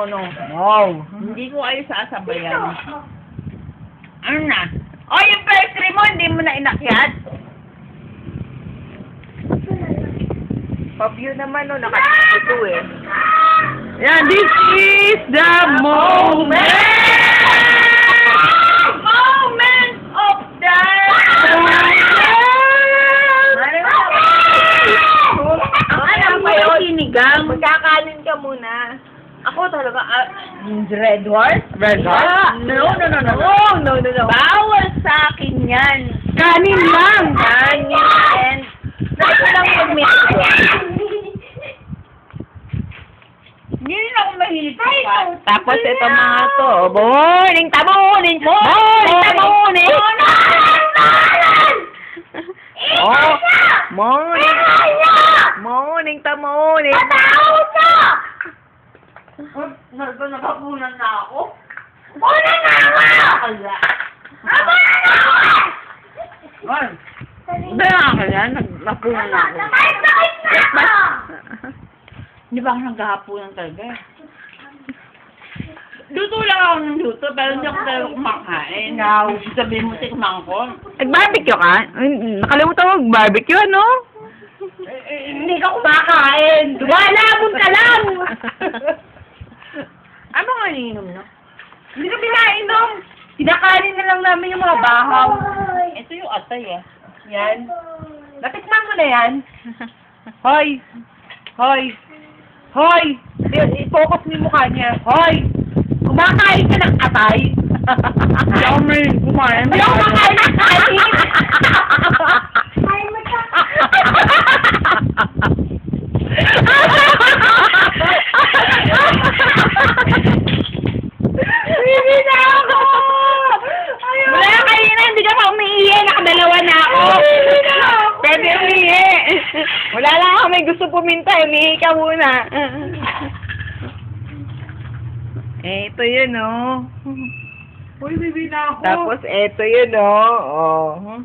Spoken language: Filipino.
no. Wow. Hindi ko kayo sasabayan. Ano na? Oh, yung first three mo, hindi mo na inakyat? Pa-view naman, no. Nakatito eh. Yan, this is the moment! Moment of the... Alam mo yung sinigang? Magkakanin ka muna. Ako talaga, Red Horse? Red Horse? No. Bawal sa akin yan. Kanin lang! Kanin and... Dahil ko lang mag-mix ko. Hindi rin ako mahilig sa pat. Tapos ito mga to. Morning, tamunin! Morning, tamunin! Oh, morning! Morning, tamunin! Nakapunan na ako. Kaya ka yan, naglapunan na ako. Hindi ba ako naghahapunan talaga eh? Luto lang ako ng luto, pero hindi ako talaga kumakain. Sabihin mo si kumangko. Nag-barbecue ka? Nakalimutan mo mag-barbecue, ano? Hindi ka kumakain. Wala ka lang. Ano nga iniinom, no? Hindi ka pinainom. Pinakanin na lang namin yung mga bahaw. Ito yung atay eh. Yan. Natikman mo na yan. Hoy! Hoy! Hoy! I-focus mo yung mukha niya. Hoy! Kumakain ka ng atay? Hindi ako may kumain. Hindi ako kumakain ng kanin! Hindi na ako! Wala kayo na, hindi ka pa umiihi. Nakadalawa na ako. Pwede umihi. Wala lang ako may gusto puminta. Umihi ka muna. Ito yun, oh. Uy, bibi na ako. Tapos, eto yun, oh. Oh.